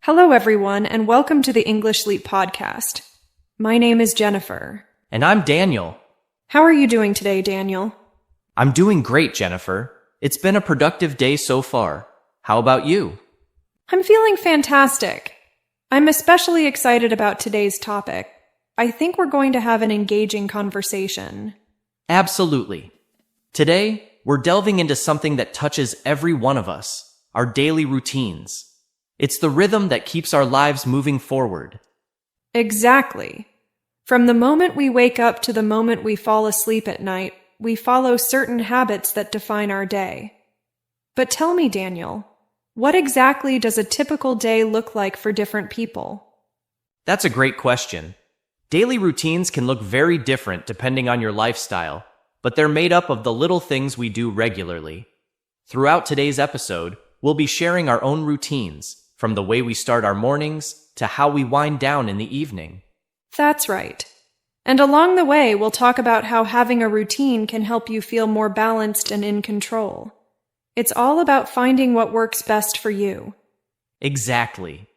Hello, everyone, and welcome to the English Leap podcast. My name is Jennifer. And I'm Daniel. How are you doing today, Daniel? I'm doing great, Jennifer. It's been a productive day so far. How about you? I'm feeling fantastic. I'm especially excited about today's topic. I think we're going to have an engaging conversation. Absolutely. Today, we're delving into something that touches every one of us, our daily routines. It's the rhythm that keeps our lives moving forward. Exactly. From the moment we wake up to the moment we fall asleep at night, we follow certain habits that define our day. But tell me, Daniel, what exactly does a typical day look like for different people? That's a great question. Daily routines can look very different depending on your lifestyle, but they're made up of the little things we do regularly. Throughout today's episode, we'll be sharing our own routines, from the way we start our mornings to how we wind down in the evening. That's right. And along the way, we'll talk about how having a routine can help you feel more balanced and in control. It's all about finding what works best for you. Exactly.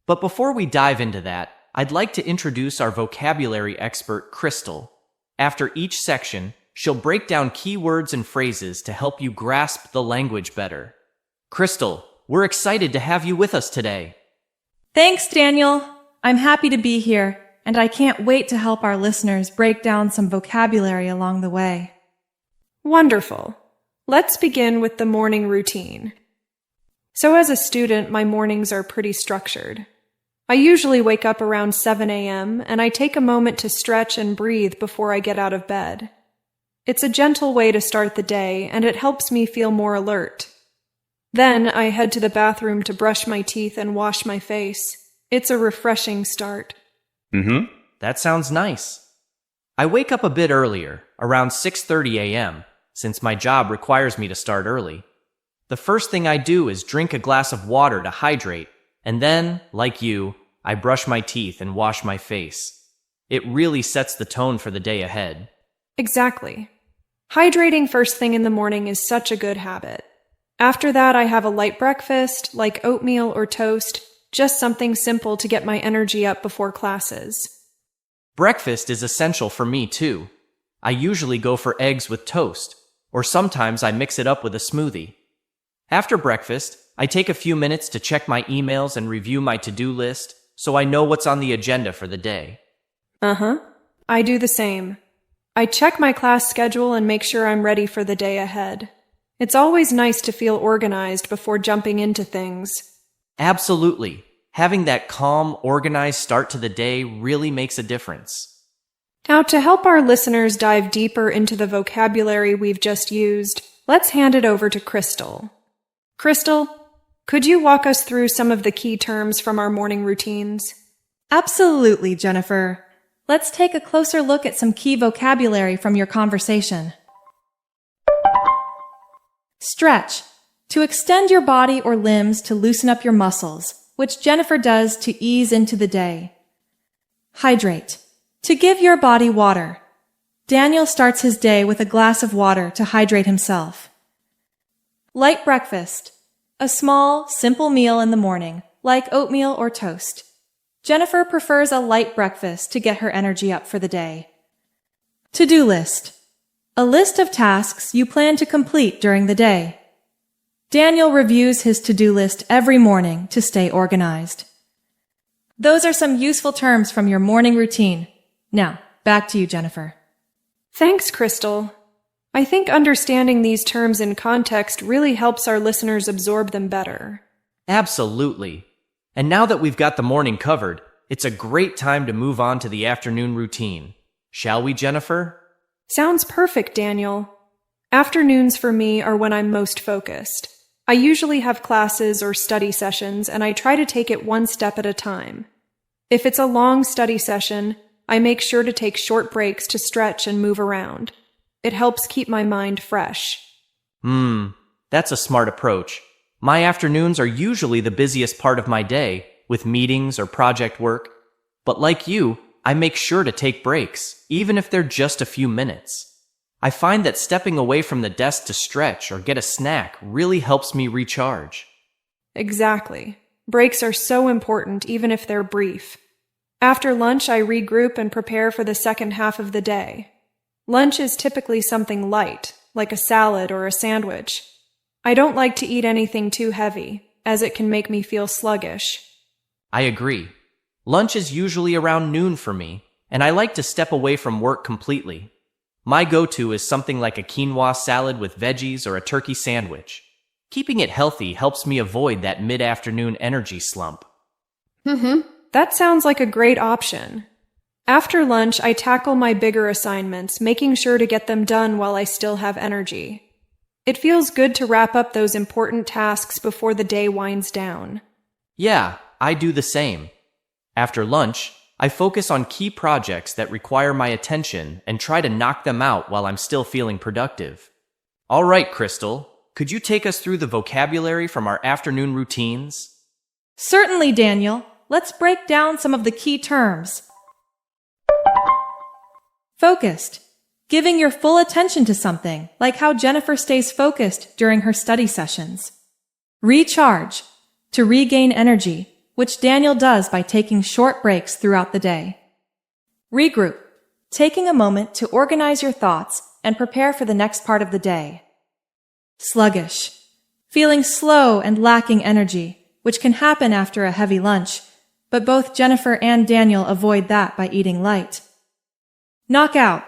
But before we dive into that, I'd like to introduce our vocabulary expert, Crystal. After each section, she'll break down key words and phrases to help you grasp the language better. Crystal, we're excited to have you with us today. Thanks, Daniel. I'm happy to be here, and I can't wait to help our listeners break down some vocabulary along the way. Wonderful. Let's begin with the morning routine. So as a student, my mornings are pretty structured. I usually wake up around 7 a.m., and I take a moment to stretch and breathe before I get out of bed. It's a gentle way to start the day, and it helps me feel more alert. Then I head to the bathroom to brush my teeth and wash my face. It's a refreshing start. That sounds nice. I wake up a bit earlier, around 6:30 a.m., since my job requires me to start early. The first thing I do is drink a glass of water to hydrate, and then, like you, I brush my teeth and wash my face. It really sets the tone for the day ahead. Exactly. Hydrating first thing in the morning is such a good habit. After that, I have a light breakfast, like oatmeal or toast, just something simple to get my energy up before classes. Breakfast is essential for me, too. I usually go for eggs with toast, or sometimes I mix it up with a smoothie. After breakfast, I take a few minutes to check my emails and review my to-do list, so I know what's on the agenda for the day. I do the same. I check my class schedule and make sure I'm ready for the day ahead. It's always nice to feel organized before jumping into things. Absolutely. Having that calm, organized start to the day really makes a difference. Now, to help our listeners dive deeper into the vocabulary we've just used, let's hand it over to Crystal. Crystal, could you walk us through some of the key terms from our morning routines? Absolutely, Jennifer. Let's take a closer look at some key vocabulary from your conversation. Stretch. To extend your body or limbs to loosen up your muscles, which Jennifer does to ease into the day. Hydrate. To give your body water. Daniel starts his day with a glass of water to hydrate himself. Light breakfast. A small, simple meal in the morning, like oatmeal or toast. Jennifer prefers a light breakfast to get her energy up for the day. To-do list. A list of tasks you plan to complete during the day. Daniel reviews his to-do list every morning to stay organized. Those are some useful terms from your morning routine. Now, back to you, Jennifer. Thanks, Crystal. I think understanding these terms in context really helps our listeners absorb them better. Absolutely. And now that we've got the morning covered, it's a great time to move on to the afternoon routine. Shall we, Jennifer? Sounds perfect, Daniel. Afternoons for me are when I'm most focused. I usually have classes or study sessions, and I try to take it one step at a time. If it's a long study session, I make sure to take short breaks to stretch and move around. It helps keep my mind fresh. That's a smart approach. My afternoons are usually the busiest part of my day, with meetings or project work. But like you, I make sure to take breaks, even if they're just a few minutes. I find that stepping away from the desk to stretch or get a snack really helps me recharge. Exactly. Breaks are so important, even if they're brief. After lunch, I regroup and prepare for the second half of the day. Lunch is typically something light, like a salad or a sandwich. I don't like to eat anything too heavy, as it can make me feel sluggish. I agree. Lunch is usually around noon for me, and I like to step away from work completely. My go-to is something like a quinoa salad with veggies or a turkey sandwich. Keeping it healthy helps me avoid that mid-afternoon energy slump. That sounds like a great option. After lunch, I tackle my bigger assignments, making sure to get them done while I still have energy. It feels good to wrap up those important tasks before the day winds down. Yeah, I do the same. After lunch, I focus on key projects that require my attention and try to knock them out while I'm still feeling productive. All right, Crystal, could you take us through the vocabulary from our afternoon routines? Certainly, Daniel. Let's break down some of the key terms. Focused. Giving your full attention to something, like how Jennifer stays focused during her study sessions. Recharge. To regain energy, which Daniel does by taking short breaks throughout the day. Regroup. Taking a moment to organize your thoughts and prepare for the next part of the day. Sluggish. Feeling slow and lacking energy, which can happen after a heavy lunch, but both Jennifer and Daniel avoid that by eating light. Knock out.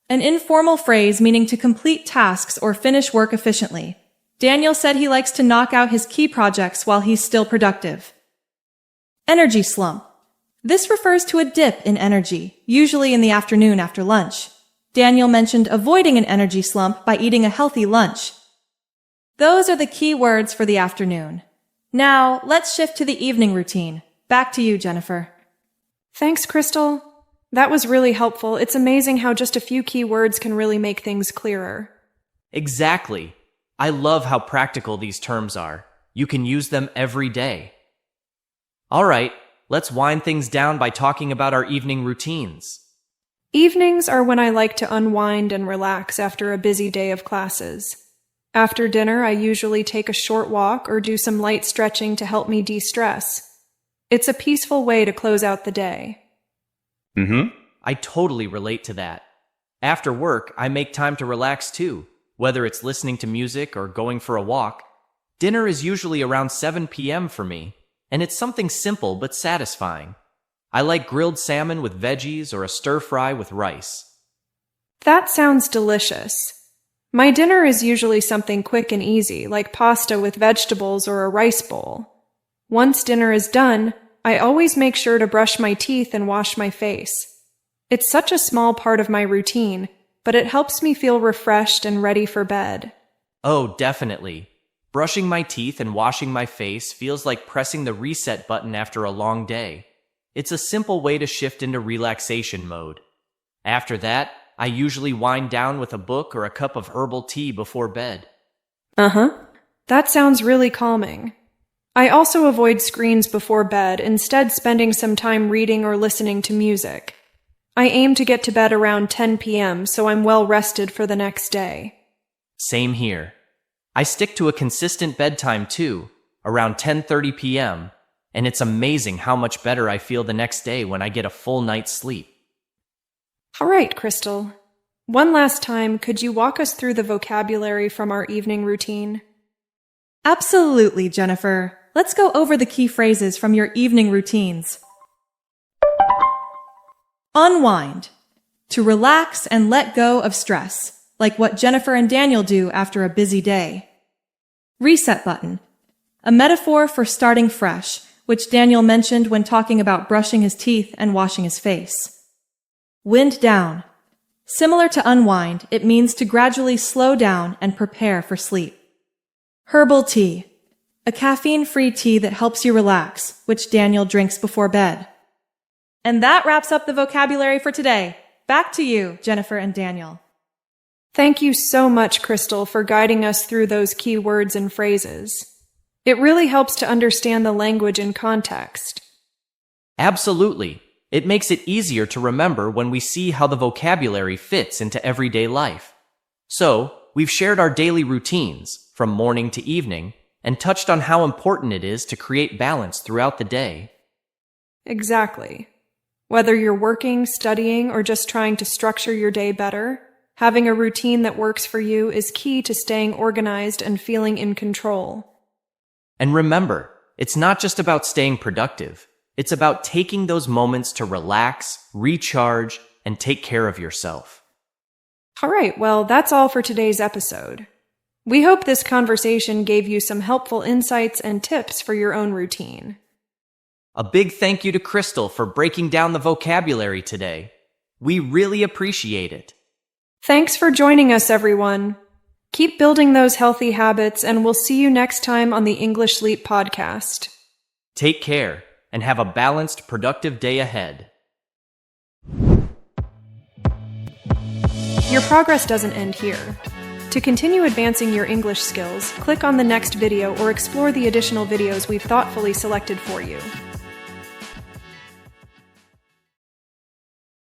An informal phrase meaning to complete tasks or finish work efficiently. Daniel said he likes to knock out his key projects while he's still productive. Energy slump. This refers to a dip in energy, usually in the afternoon after lunch. Daniel mentioned avoiding an energy slump by eating a healthy lunch. Those are the key words for the afternoon. Now, let's shift to the evening routine. Back to you, Jennifer. Thanks, Crystal. That was really helpful. It's amazing how just a few key words can really make things clearer. Exactly. I love how practical these terms are. You can use them every day. All right, let's wind things down by talking about our evening routines. Evenings are when I like to unwind and relax after a busy day of classes. After dinner, I usually take a short walk or do some light stretching to help me de-stress. It's a peaceful way to close out the day. I totally relate to that. After work, I make time to relax too, whether it's listening to music or going for a walk. Dinner is usually around 7 p.m. for me, and it's something simple but satisfying. I like grilled salmon with veggies or a stir-fry with rice. That sounds delicious. My dinner is usually something quick and easy, like pasta with vegetables or a rice bowl. Once dinner is done, I always make sure to brush my teeth and wash my face. It's such a small part of my routine, but it helps me feel refreshed and ready for bed. Oh, definitely. Brushing my teeth and washing my face feels like pressing the reset button after a long day. It's a simple way to shift into relaxation mode. After that, I usually wind down with a book or a cup of herbal tea before bed. That sounds really calming. I also avoid screens before bed, instead spending some time reading or listening to music. I aim to get to bed around 10 p.m. so I'm well rested for the next day. Same here. I stick to a consistent bedtime too, around 10:30 p.m., and it's amazing how much better I feel the next day when I get a full night's sleep. All right, Crystal. One last time, could you walk us through the vocabulary from our evening routine? Absolutely, Jennifer. Let's go over the key phrases from your evening routines. Unwind. To relax and let go of stress, like what Jennifer and Daniel do after a busy day. Reset button. A metaphor for starting fresh, which Daniel mentioned when talking about brushing his teeth and washing his face. Wind down. Similar to unwind, it means to gradually slow down and prepare for sleep. Herbal tea. A caffeine-free tea that helps you relax, which Daniel drinks before bed. And that wraps up the vocabulary for today. Back to you, Jennifer and Daniel. Thank you so much, Crystal, for guiding us through those key words and phrases. It really helps to understand the language in context. Absolutely. It makes it easier to remember when we see how the vocabulary fits into everyday life. So, we've shared our daily routines, from morning to evening, and touched on how important it is to create balance throughout the day. Exactly. Whether you're working, studying, or just trying to structure your day better, having a routine that works for you is key to staying organized and feeling in control. And remember, it's not just about staying productive. It's about taking those moments to relax, recharge, and take care of yourself. All right, well, that's all for today's episode. We hope this conversation gave you some helpful insights and tips for your own routine. A big thank you to Crystal for breaking down the vocabulary today. We really appreciate it. Thanks for joining us, everyone. Keep building those healthy habits, and we'll see you next time on the English Leap podcast. Take care and have a balanced, productive day ahead. Your progress doesn't end here. To continue advancing your English skills, click on the next video or explore the additional videos we've thoughtfully selected for you.